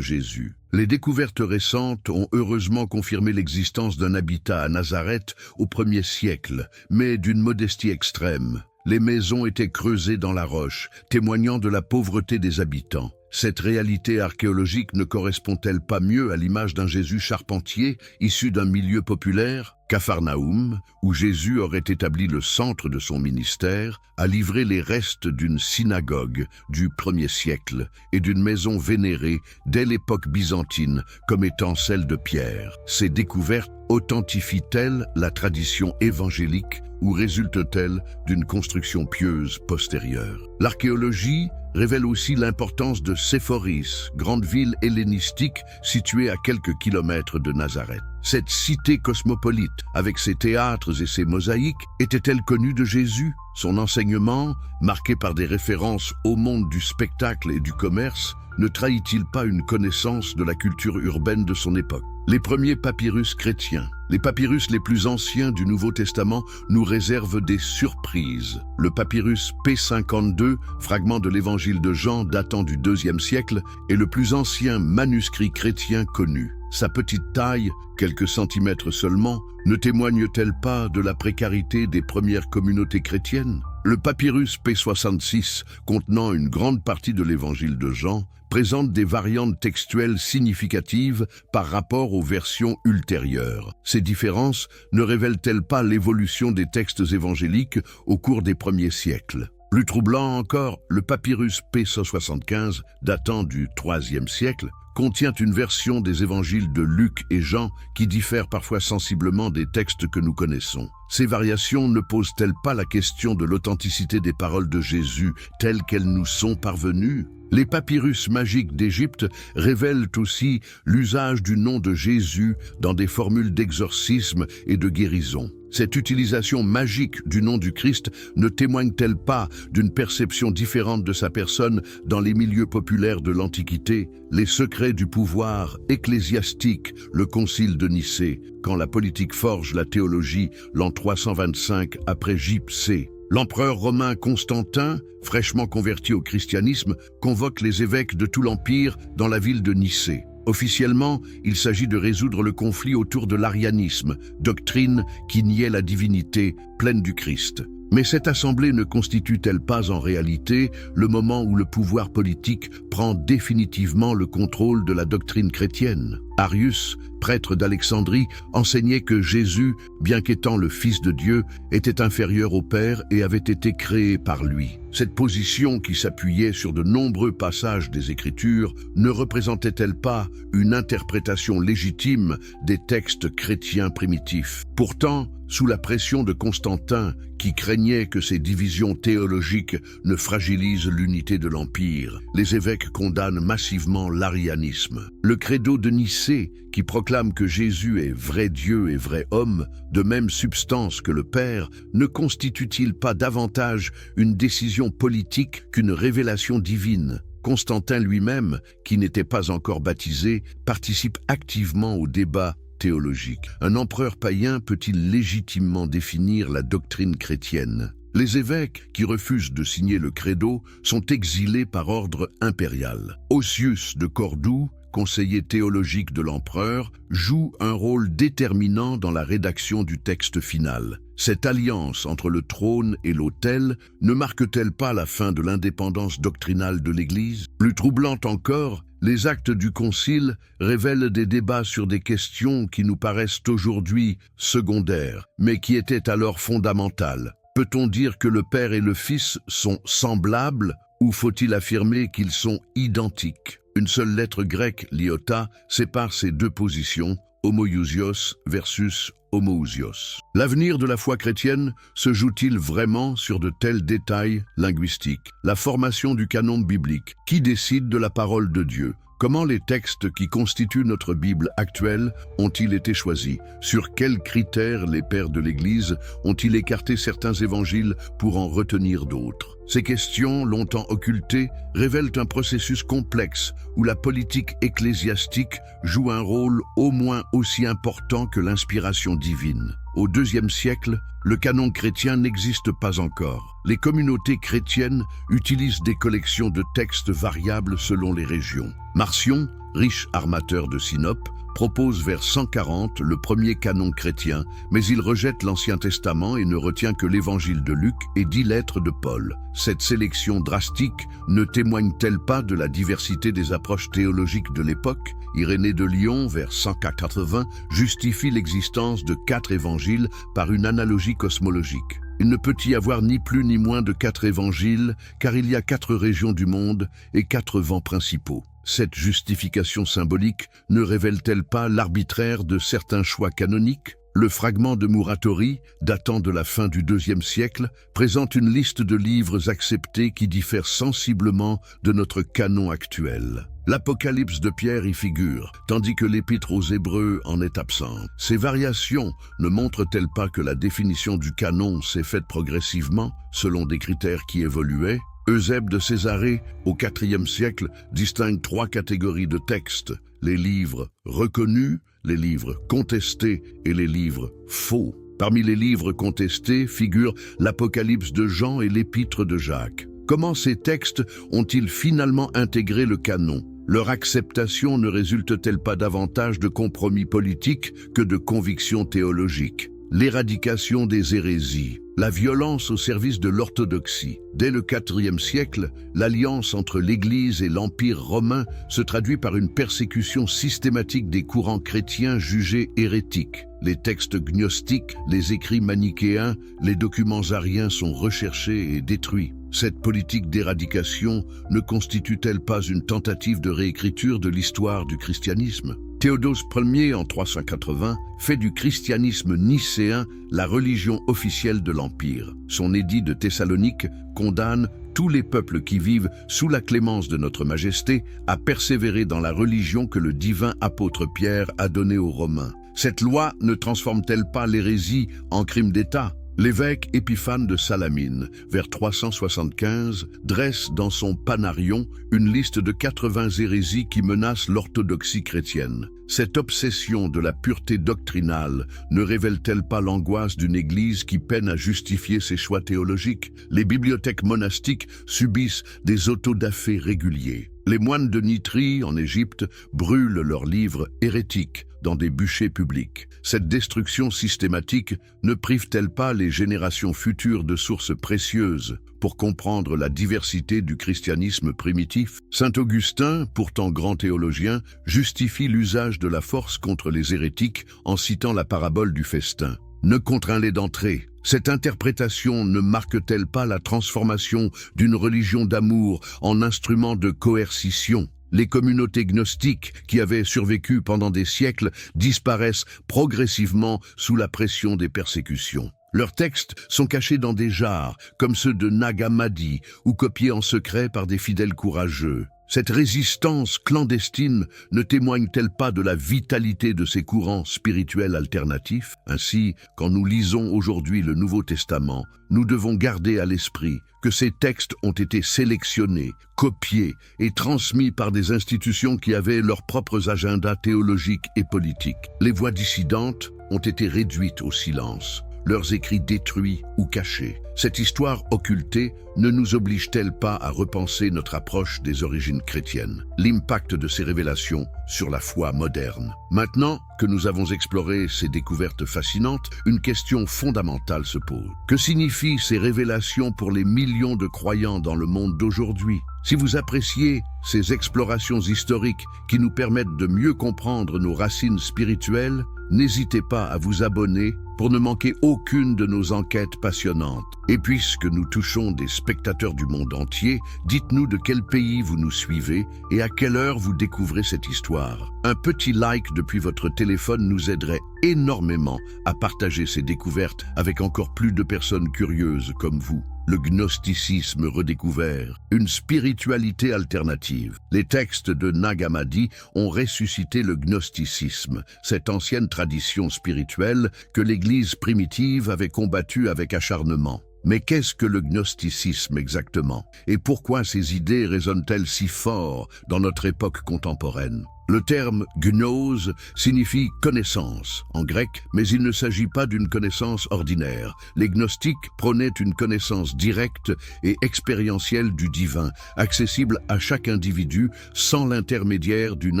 Jésus. Les découvertes récentes ont heureusement confirmé l'existence d'un habitat à Nazareth au 1er siècle, mais d'une modestie extrême. Les maisons étaient creusées dans la roche, témoignant de la pauvreté des habitants. Cette réalité archéologique ne correspond-elle pas mieux à l'image d'un Jésus charpentier, issu d'un milieu populaire? Capharnaüm, où Jésus aurait établi le centre de son ministère, a livré les restes d'une synagogue du 1er siècle et d'une maison vénérée dès l'époque byzantine comme étant celle de Pierre. Ces découvertes authentifient-elles la tradition évangélique ou résultent-elles d'une construction pieuse postérieure? L'archéologie révèle aussi l'importance de Séphoris, grande ville hellénistique située à quelques kilomètres de Nazareth. Cette cité cosmopolite, avec ses théâtres et ses mosaïques, était-elle connue de Jésus? Son enseignement, marqué par des références au monde du spectacle et du commerce, ne trahit-il pas une connaissance de la culture urbaine de son époque? Les premiers papyrus chrétiens, les papyrus les plus anciens du Nouveau Testament, nous réservent des surprises. Le papyrus P52, fragment de l'évangile de Jean datant du IIe siècle, est le plus ancien manuscrit chrétien connu. Sa petite taille, quelques centimètres seulement, ne témoigne-t-elle pas de la précarité des premières communautés chrétiennes? Le papyrus P66, contenant une grande partie de l'évangile de Jean, présente des variantes textuelles significatives par rapport aux versions ultérieures. Ces différences ne révèlent-elles pas l'évolution des textes évangéliques au cours des premiers siècles? Plus troublant encore, le papyrus P175, datant du IIIe siècle, contient une version des évangiles de Luc et Jean qui diffère parfois sensiblement des textes que nous connaissons. Ces variations ne posent-elles pas la question de l'authenticité des paroles de Jésus telles qu'elles nous sont parvenues? Les papyrus magiques d'Égypte révèlent aussi l'usage du nom de Jésus dans des formules d'exorcisme et de guérison. Cette utilisation magique du nom du Christ ne témoigne-t-elle pas d'une perception différente de sa personne dans les milieux populaires de l'Antiquité? Les secrets du pouvoir ecclésiastique, le concile de Nicée, quand la politique forge la théologie, l'an 325 après J.P.C. L'empereur romain Constantin, fraîchement converti au christianisme, convoque les évêques de tout l'Empire dans la ville de Nicée. Officiellement, il s'agit de résoudre le conflit autour de l'arianisme, doctrine qui niait la divinité pleine du Christ. Mais cette assemblée ne constitue-t-elle pas en réalité le moment où le pouvoir politique prend définitivement le contrôle de la doctrine chrétienne? Arius, prêtre d'Alexandrie, enseignait que Jésus, bien qu'étant le Fils de Dieu, était inférieur au Père et avait été créé par lui. Cette position, qui s'appuyait sur de nombreux passages des Écritures, ne représentait-elle pas une interprétation légitime des textes chrétiens primitifs? Pourtant, sous la pression de Constantin, qui craignait que ces divisions théologiques ne fragilisent l'unité de l'Empire, les évêques condamnent massivement l'arianisme. Le credo de Nicée, qui proclame que Jésus est vrai Dieu et vrai homme, de même substance que le Père, ne constitue-t-il pas davantage une décision politique qu'une révélation divine? Constantin lui-même, qui n'était pas encore baptisé, participe activement au débat théologique. Un empereur païen peut-il légitimement définir la doctrine chrétienne? Les évêques, qui refusent de signer le credo, sont exilés par ordre impérial. Ossius de Cordoue, conseiller théologique de l'empereur, joue un rôle déterminant dans la rédaction du texte final. Cette alliance entre le trône et l'autel ne marque-t-elle pas la fin de l'indépendance doctrinale de l'Église? Plus troublante encore, les actes du Concile révèlent des débats sur des questions qui nous paraissent aujourd'hui secondaires, mais qui étaient alors fondamentales. Peut-on dire que le Père et le Fils sont semblables, ou faut-il affirmer qu'ils sont identiques? Une seule lettre grecque, l'iota, sépare ces deux positions, homoiousios versus homoousios. L'avenir de la foi chrétienne se joue-t-il vraiment sur de tels détails linguistiques? La formation du canon biblique. Qui décide de la parole de Dieu? Comment les textes qui constituent notre Bible actuelle ont-ils été choisis? Sur quels critères les pères de l'Église ont-ils écarté certains évangiles pour en retenir d'autres? Ces questions, longtemps occultées, révèlent un processus complexe où la politique ecclésiastique joue un rôle au moins aussi important que l'inspiration divine. Au IIe siècle, le canon chrétien n'existe pas encore. Les communautés chrétiennes utilisent des collections de textes variables selon les régions. Marcion, riche armateur de Sinope, propose vers 140 le premier canon chrétien, mais il rejette l'Ancien Testament et ne retient que l'Évangile de Luc et 10 lettres de Paul. Cette sélection drastique ne témoigne-t-elle pas de la diversité des approches théologiques de l'époque? Irénée de Lyon, vers 180, justifie l'existence de 4 évangiles par une analogie cosmologique. Il ne peut y avoir ni plus ni moins de 4 évangiles, car il y a 4 régions du monde et 4 vents principaux. Cette justification symbolique ne révèle-t-elle pas l'arbitraire de certains choix canoniques? Le fragment de Muratori, datant de la fin du IIe siècle, présente une liste de livres acceptés qui diffèrent sensiblement de notre canon actuel. L'Apocalypse de Pierre y figure, tandis que l'Épître aux Hébreux en est absente. Ces variations ne montrent-elles pas que la définition du canon s'est faite progressivement, selon des critères qui évoluaient? Eusèbe de Césarée, au IVe siècle, distingue 3 catégories de textes: les livres reconnus, les livres contestés et les livres faux. Parmi les livres contestés figurent l'Apocalypse de Jean et l'Épître de Jacques. Comment ces textes ont-ils finalement intégré le canon? Leur acceptation ne résulte-t-elle pas davantage de compromis politiques que de convictions théologiques? L'éradication des hérésies, la violence au service de l'orthodoxie. Dès le IVe siècle, l'alliance entre l'Église et l'Empire romain se traduit par une persécution systématique des courants chrétiens jugés hérétiques. Les textes gnostiques, les écrits manichéens, les documents ariens sont recherchés et détruits. Cette politique d'éradication ne constitue-t-elle pas une tentative de réécriture de l'histoire du christianisme? Théodose Ier, en 380, fait du christianisme nicéen la religion officielle de l'Empire. Son édit de Thessalonique condamne tous les peuples qui vivent sous la clémence de notre Majesté à persévérer dans la religion que le divin apôtre Pierre a donnée aux Romains. Cette loi ne transforme-t-elle pas l'hérésie en crime d'État? L'évêque Épiphane de Salamine, vers 375, dresse dans son Panarion une liste de 80 hérésies qui menacent l'orthodoxie chrétienne. Cette obsession de la pureté doctrinale ne révèle-t-elle pas l'angoisse d'une Église qui peine à justifier ses choix théologiques? Les bibliothèques monastiques subissent des autodafés réguliers. Les moines de Nitrie, en Égypte, brûlent leurs livres hérétiques dans des bûchers publics. Cette destruction systématique ne prive-t-elle pas les générations futures de sources précieuses pour comprendre la diversité du christianisme primitif? Saint Augustin, pourtant grand théologien, justifie l'usage de la force contre les hérétiques en citant la parabole du festin. Ne contrains-les d'entrer. Cette interprétation ne marque-t-elle pas la transformation d'une religion d'amour en instrument de coercition? Les communautés gnostiques, qui avaient survécu pendant des siècles, disparaissent progressivement sous la pression des persécutions. Leurs textes sont cachés dans des jarres, comme ceux de Nag Hammadi, ou copiés en secret par des fidèles courageux. Cette résistance clandestine ne témoigne-t-elle pas de la vitalité de ces courants spirituels alternatifs? Ainsi, quand nous lisons aujourd'hui le Nouveau Testament, nous devons garder à l'esprit que ces textes ont été sélectionnés, copiés et transmis par des institutions qui avaient leurs propres agendas théologiques et politiques. Les voix dissidentes ont été réduites au silence, leurs écrits détruits ou cachés. Cette histoire occultée ne nous oblige-t-elle pas à repenser notre approche des origines chrétiennes, l'impact de ces révélations sur la foi moderne? Maintenant que nous avons exploré ces découvertes fascinantes, une question fondamentale se pose. Que signifient ces révélations pour les millions de croyants dans le monde d'aujourd'hui? Si vous appréciez ces explorations historiques qui nous permettent de mieux comprendre nos racines spirituelles, n'hésitez pas à vous abonner pour ne manquer aucune de nos enquêtes passionnantes. Et puisque nous touchons des spectateurs du monde entier, dites-nous de quel pays vous nous suivez et à quelle heure vous découvrez cette histoire. Un petit like depuis votre téléphone nous aiderait énormément à partager ces découvertes avec encore plus de personnes curieuses comme vous. Le gnosticisme redécouvert, une spiritualité alternative. Les textes de Nag Hammadi ont ressuscité le gnosticisme, cette ancienne tradition spirituelle que l'Église primitive avait combattue avec acharnement. Mais qu'est-ce que le gnosticisme exactement? Et pourquoi ces idées résonnent-elles si fort dans notre époque contemporaine? Le terme « gnose » signifie « connaissance » en grec, mais il ne s'agit pas d'une connaissance ordinaire. Les gnostiques prônaient une connaissance directe et expérientielle du divin, accessible à chaque individu sans l'intermédiaire d'une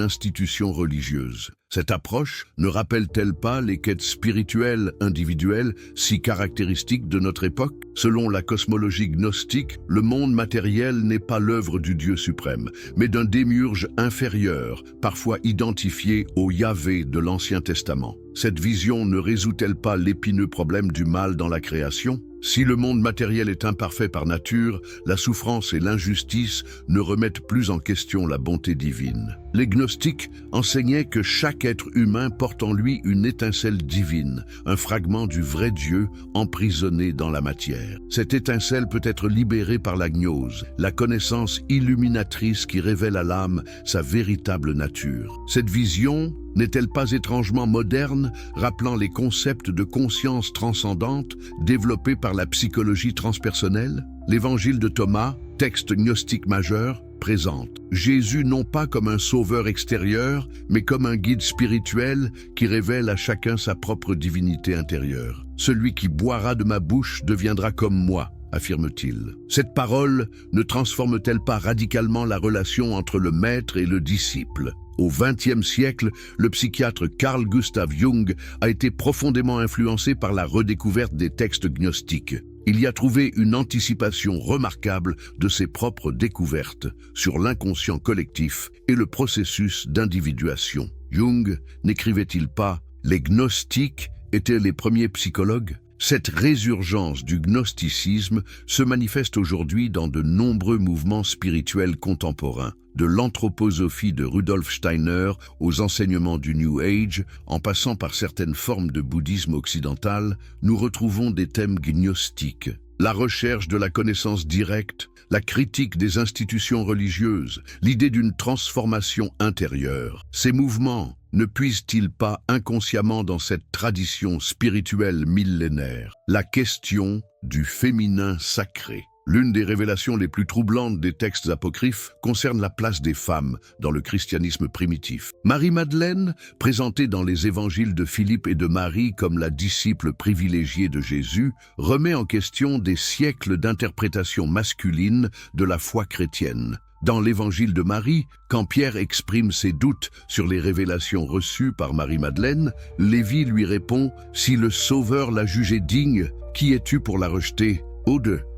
institution religieuse. Cette approche ne rappelle-t-elle pas les quêtes spirituelles individuelles si caractéristiques de notre époque? Selon la cosmologie gnostique, le monde matériel n'est pas l'œuvre du Dieu suprême, mais d'un démiurge inférieur, parfois identifié au Yahvé de l'Ancien Testament. Cette vision ne résout-elle pas l'épineux problème du mal dans la création? Si le monde matériel est imparfait par nature, la souffrance et l'injustice ne remettent plus en question la bonté divine. Les gnostiques enseignaient que chaque être humain porte en lui une étincelle divine, un fragment du vrai Dieu emprisonné dans la matière. Cette étincelle peut être libérée par la gnose, la connaissance illuminatrice qui révèle à l'âme sa véritable nature. Cette vision n'est-elle pas étrangement moderne, rappelant les concepts de conscience transcendante développés par la psychologie transpersonnelle? L'Évangile de Thomas, texte gnostique majeur, présente Jésus non pas comme un sauveur extérieur, mais comme un guide spirituel qui révèle à chacun sa propre divinité intérieure. Celui qui boira de ma bouche deviendra comme moi, affirme-t-il. Cette parole ne transforme-t-elle pas radicalement la relation entre le maître et le disciple? Au XXe siècle, le psychiatre Carl Gustav Jung a été profondément influencé par la redécouverte des textes gnostiques. Il y a trouvé une anticipation remarquable de ses propres découvertes sur l'inconscient collectif et le processus d'individuation. Jung n'écrivait-il pas « Les gnostiques étaient les premiers psychologues » ? Cette résurgence du gnosticisme se manifeste aujourd'hui dans de nombreux mouvements spirituels contemporains, de l'anthroposophie de Rudolf Steiner aux enseignements du New Age, en passant par certaines formes de bouddhisme occidental, nous retrouvons des thèmes gnostiques. La recherche de la connaissance directe, la critique des institutions religieuses, l'idée d'une transformation intérieure. Ces mouvements ne puisent-ils pas inconsciemment dans cette tradition spirituelle millénaire? La question du féminin sacré. L'une des révélations les plus troublantes des textes apocryphes concerne la place des femmes dans le christianisme primitif. Marie-Madeleine, présentée dans les évangiles de Philippe et de Marie comme la disciple privilégiée de Jésus, remet en question des siècles d'interprétation masculine de la foi chrétienne. Dans l'évangile de Marie, quand Pierre exprime ses doutes sur les révélations reçues par Marie-Madeleine, Lévi lui répond « Si le Sauveur l'a jugée digne, qui es-tu pour la rejeter ?»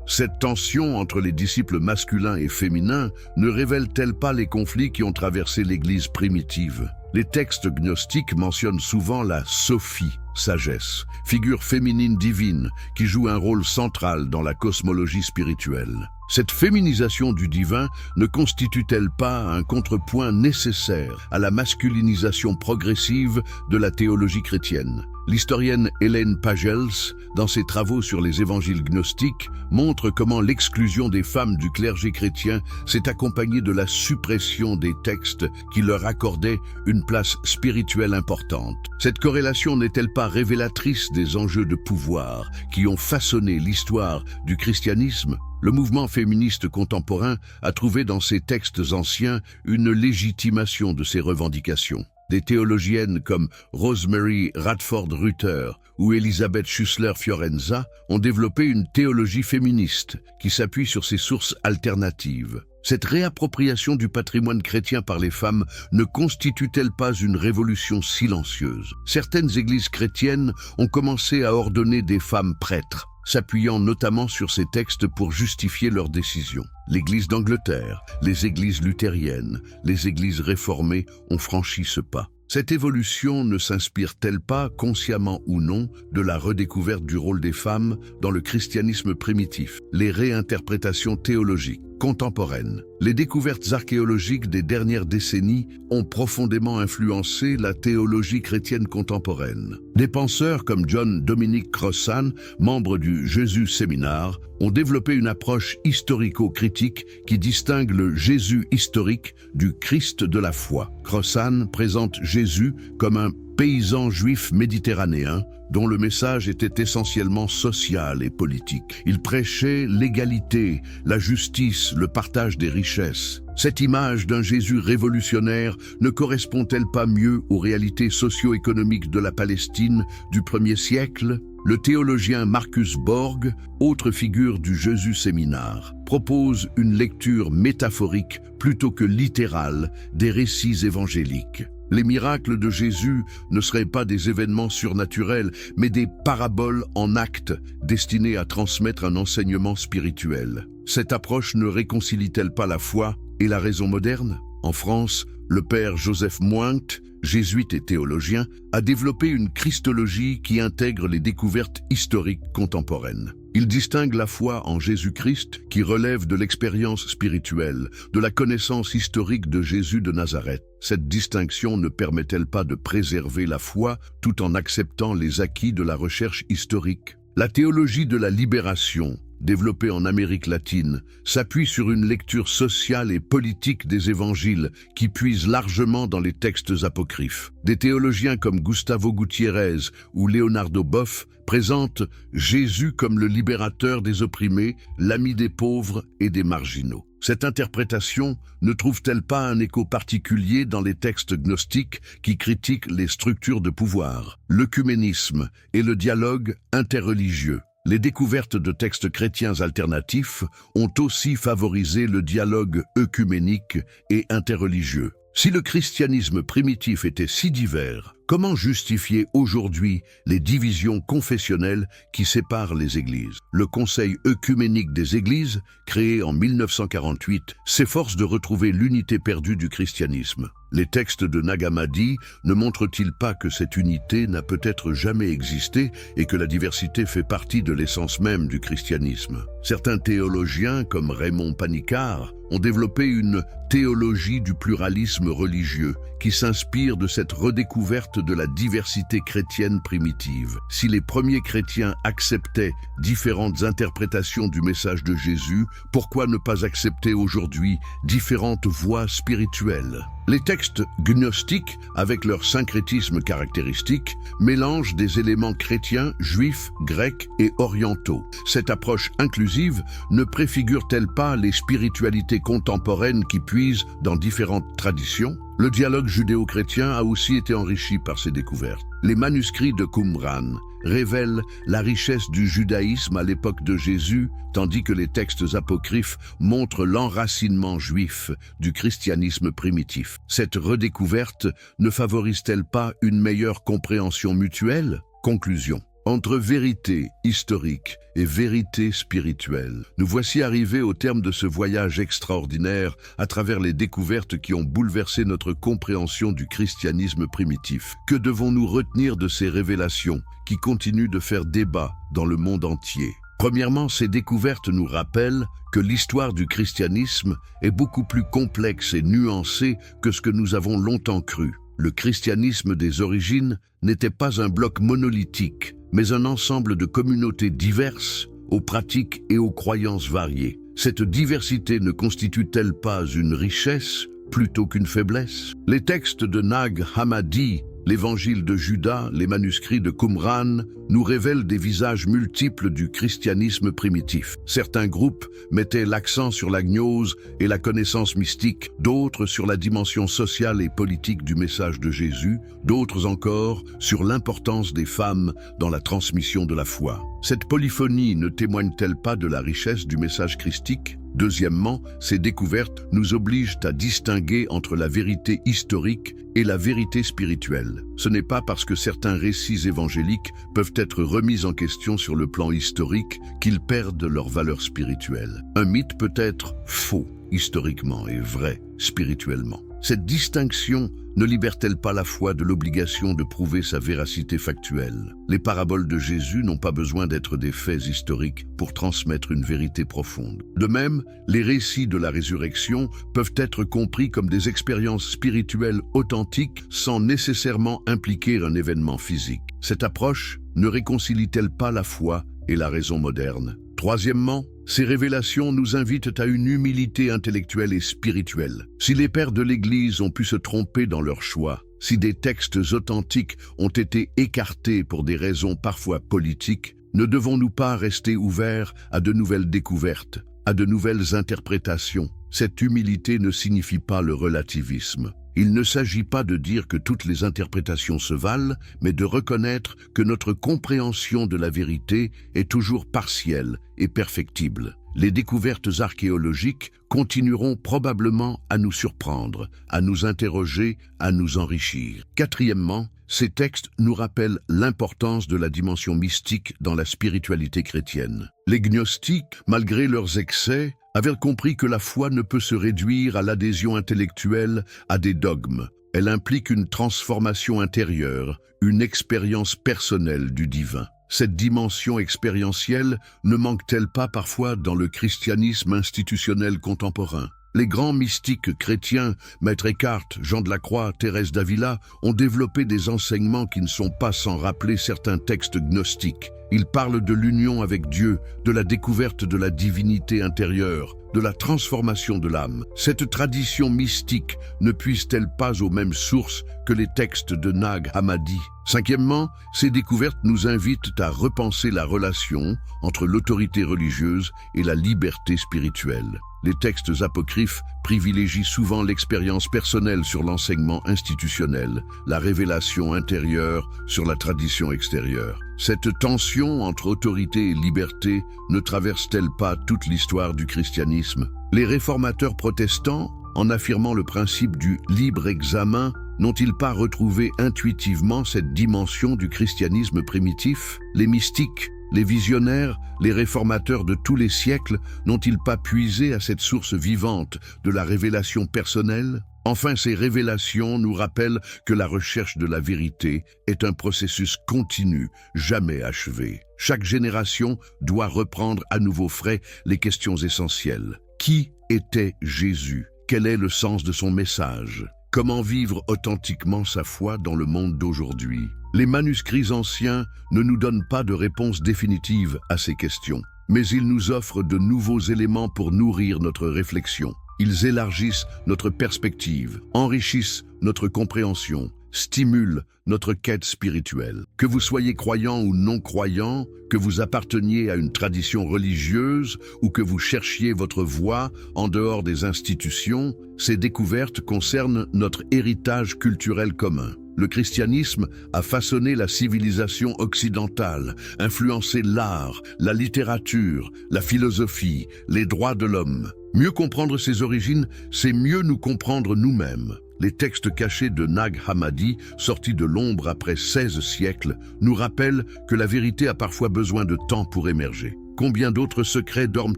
Cette tension entre les disciples masculins et féminins ne révèle-t-elle pas les conflits qui ont traversé l'Église primitive? Les textes gnostiques mentionnent souvent la Sophie, sagesse, figure féminine divine qui joue un rôle central dans la cosmologie spirituelle. Cette féminisation du divin ne constitue-t-elle pas un contrepoint nécessaire à la masculinisation progressive de la théologie chrétienne? L'historienne Hélène Pagels, dans ses travaux sur les évangiles gnostiques, montre comment l'exclusion des femmes du clergé chrétien s'est accompagnée de la suppression des textes qui leur accordaient une place spirituelle importante. Cette corrélation n'est-elle pas révélatrice des enjeux de pouvoir qui ont façonné l'histoire du christianisme? Le mouvement féministe contemporain a trouvé dans ces textes anciens une légitimation de ces revendications. Des théologiennes comme Rosemary Radford Rutter ou Elisabeth Schussler-Fiorenza ont développé une théologie féministe qui s'appuie sur ces sources alternatives. Cette réappropriation du patrimoine chrétien par les femmes ne constitue-t-elle pas une révolution silencieuse? Certaines églises chrétiennes ont commencé à ordonner des femmes prêtres, s'appuyant notamment sur ces textes pour justifier leurs décisions. L'Église d'Angleterre, les églises luthériennes, les églises réformées ont franchi ce pas. Cette évolution ne s'inspire-t-elle pas, consciemment ou non, de la redécouverte du rôle des femmes dans le christianisme primitif? Les réinterprétations théologiques contemporaines. Les découvertes archéologiques des dernières décennies ont profondément influencé la théologie chrétienne contemporaine. Des penseurs comme John Dominic Crossan, membre du Jésus Seminar, ont développé une approche historico-critique qui distingue le Jésus historique du Christ de la foi. Crossan présente Jésus comme un paysan juif méditerranéen dont le message était essentiellement social et politique. Il prêchait l'égalité, la justice, le partage des richesses. Cette image d'un Jésus révolutionnaire ne correspond-elle pas mieux aux réalités socio-économiques de la Palestine du 1er siècle? Le théologien Marcus Borg, autre figure du Jésus Seminar, propose une lecture métaphorique plutôt que littérale des récits évangéliques. Les miracles de Jésus ne seraient pas des événements surnaturels, mais des paraboles en actes destinées à transmettre un enseignement spirituel. Cette approche ne réconcilie-t-elle pas la foi et la raison moderne? En France, le père Joseph Moinct, jésuite et théologien, a développé une christologie qui intègre les découvertes historiques contemporaines. Il distingue la foi en Jésus-Christ, qui relève de l'expérience spirituelle, de la connaissance historique de Jésus de Nazareth. Cette distinction ne permet-elle pas de préserver la foi tout en acceptant les acquis de la recherche historique? La théologie de la libération, développée en Amérique latine, s'appuie sur une lecture sociale et politique des évangiles qui puise largement dans les textes apocryphes. Des théologiens comme Gustavo Gutiérrez ou Leonardo Boff présentent Jésus comme le libérateur des opprimés, l'ami des pauvres et des marginaux. Cette interprétation ne trouve-t-elle pas un écho particulier dans les textes gnostiques qui critiquent les structures de pouvoir, l'œcuménisme et le dialogue interreligieux? Les découvertes de textes chrétiens alternatifs ont aussi favorisé le dialogue œcuménique et interreligieux. Si le christianisme primitif était si divers, comment justifier aujourd'hui les divisions confessionnelles qui séparent les églises? Le Conseil œcuménique des églises, créé en 1948, s'efforce de retrouver l'unité perdue du christianisme. Les textes de Nag Hammadi ne montrent-ils pas que cette unité n'a peut-être jamais existé et que la diversité fait partie de l'essence même du christianisme? Certains théologiens, comme Raymond Panicard, ont développé une théologie du pluralisme religieux qui s'inspire de cette redécouverte de la diversité chrétienne primitive. Si les premiers chrétiens acceptaient différentes interprétations du message de Jésus, pourquoi ne pas accepter aujourd'hui différentes voies spirituelles? Les textes gnostiques, avec leur syncrétisme caractéristique, mélangent des éléments chrétiens, juifs, grecs et orientaux. Cette approche inclusive ne préfigure-t-elle pas les spiritualités contemporaines qui puisent dans différentes traditions? Le dialogue judéo-chrétien a aussi été enrichi par ces découvertes. Les manuscrits de Qumran révèlent la richesse du judaïsme à l'époque de Jésus, tandis que les textes apocryphes montrent l'enracinement juif du christianisme primitif. Cette redécouverte ne favorise-t-elle pas une meilleure compréhension mutuelle? Conclusion. Entre vérité historique et vérité spirituelle, nous voici arrivés au terme de ce voyage extraordinaire à travers les découvertes qui ont bouleversé notre compréhension du christianisme primitif. Que devons-nous retenir de ces révélations qui continuent de faire débat dans le monde entier? Premièrement, ces découvertes nous rappellent que l'histoire du christianisme est beaucoup plus complexe et nuancée que ce que nous avons longtemps cru. Le christianisme des origines n'était pas un bloc monolithique, mais un ensemble de communautés diverses, aux pratiques et aux croyances variées. Cette diversité ne constitue-t-elle pas une richesse plutôt qu'une faiblesse? Les textes de Nag Hammadi, l'Évangile de Judas, les manuscrits de Qumran nous révèlent des visages multiples du christianisme primitif. Certains groupes mettaient l'accent sur la gnose et la connaissance mystique, d'autres sur la dimension sociale et politique du message de Jésus, d'autres encore sur l'importance des femmes dans la transmission de la foi. Cette polyphonie ne témoigne-t-elle pas de la richesse du message christique? Deuxièmement, ces découvertes nous obligent à distinguer entre la vérité historique et la vérité spirituelle. Ce n'est pas parce que certains récits évangéliques peuvent être remis en question sur le plan historique qu'ils perdent leur valeur spirituelle. Un mythe peut être faux historiquement et vrai spirituellement. Cette distinction ne libère-t-elle pas la foi de l'obligation de prouver sa véracité factuelle? Les paraboles de Jésus n'ont pas besoin d'être des faits historiques pour transmettre une vérité profonde. De même, les récits de la résurrection peuvent être compris comme des expériences spirituelles authentiques sans nécessairement impliquer un événement physique. Cette approche ne réconcilie-t-elle pas la foi et la raison moderne? Troisièmement, ces révélations nous invitent à une humilité intellectuelle et spirituelle. Si les pères de l'Église ont pu se tromper dans leur choix, si des textes authentiques ont été écartés pour des raisons parfois politiques, ne devons-nous pas rester ouverts à de nouvelles découvertes, à de nouvelles interprétations? Cette humilité ne signifie pas le relativisme. Il ne s'agit pas de dire que toutes les interprétations se valent, mais de reconnaître que notre compréhension de la vérité est toujours partielle et perfectible. Les découvertes archéologiques continueront probablement à nous surprendre, à nous interroger, à nous enrichir. Quatrièmement, ces textes nous rappellent l'importance de la dimension mystique dans la spiritualité chrétienne. Les gnostiques, malgré leurs excès, avaient compris que la foi ne peut se réduire à l'adhésion intellectuelle à des dogmes. Elle implique une transformation intérieure, une expérience personnelle du divin. Cette dimension expérientielle ne manque-t-elle pas parfois dans le christianisme institutionnel contemporain? Les grands mystiques chrétiens, Maître Eckhart, Jean de la Croix, Thérèse d'Avila, ont développé des enseignements qui ne sont pas sans rappeler certains textes gnostiques. Ils parlent de l'union avec Dieu, de la découverte de la divinité intérieure, de la transformation de l'âme. Cette tradition mystique ne puise-t-elle pas aux mêmes sources que les textes de Nag Hammadi? Cinquièmement, ces découvertes nous invitent à repenser la relation entre l'autorité religieuse et la liberté spirituelle. Les textes apocryphes privilégient souvent l'expérience personnelle sur l'enseignement institutionnel, la révélation intérieure sur la tradition extérieure. Cette tension entre autorité et liberté ne traverse-t-elle pas toute l'histoire du christianisme? Les réformateurs protestants, en affirmant le principe du libre examen, n'ont-ils pas retrouvé intuitivement cette dimension du christianisme primitif? Les mystiques, les visionnaires, les réformateurs de tous les siècles n'ont-ils pas puisé à cette source vivante de la révélation personnelle? Enfin, ces révélations nous rappellent que la recherche de la vérité est un processus continu, jamais achevé. Chaque génération doit reprendre à nouveau frais les questions essentielles. Qui était Jésus? Quel est le sens de son message? Comment vivre authentiquement sa foi dans le monde d'aujourd'hui? Les manuscrits anciens ne nous donnent pas de réponse définitive à ces questions, mais ils nous offrent de nouveaux éléments pour nourrir notre réflexion. Ils élargissent notre perspective, enrichissent notre compréhension, stimulent notre quête spirituelle. Que vous soyez croyant ou non croyant, que vous apparteniez à une tradition religieuse ou que vous cherchiez votre voie en dehors des institutions, ces découvertes concernent notre héritage culturel commun. Le christianisme a façonné la civilisation occidentale, influencé l'art, la littérature, la philosophie, les droits de l'homme. Mieux comprendre ses origines, c'est mieux nous comprendre nous-mêmes. Les textes cachés de Nag Hammadi, sortis de l'ombre après 16 siècles, nous rappellent que la vérité a parfois besoin de temps pour émerger. Combien d'autres secrets dorment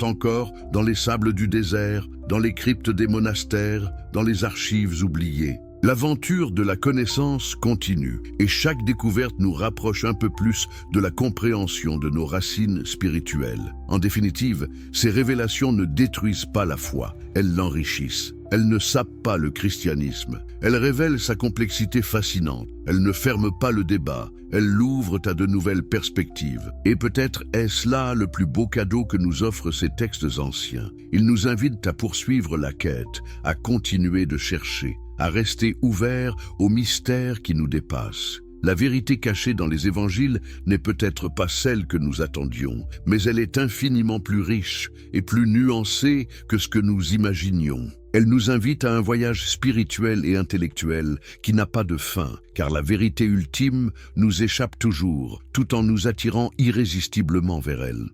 encore dans les sables du désert, dans les cryptes des monastères, dans les archives oubliées? L'aventure de la connaissance continue et chaque découverte nous rapproche un peu plus de la compréhension de nos racines spirituelles. En définitive, ces révélations ne détruisent pas la foi, elles l'enrichissent. Elles ne sapent pas le christianisme. Elles révèlent sa complexité fascinante. Elles ne ferment pas le débat. Elles l'ouvrent à de nouvelles perspectives. Et peut-être est-ce là le plus beau cadeau que nous offrent ces textes anciens. Ils nous invitent à poursuivre la quête, à continuer de chercher, à rester ouverts aux mystères qui nous dépassent. La vérité cachée dans les évangiles n'est peut-être pas celle que nous attendions, mais elle est infiniment plus riche et plus nuancée que ce que nous imaginions. Elle nous invite à un voyage spirituel et intellectuel qui n'a pas de fin, car la vérité ultime nous échappe toujours, tout en nous attirant irrésistiblement vers elle.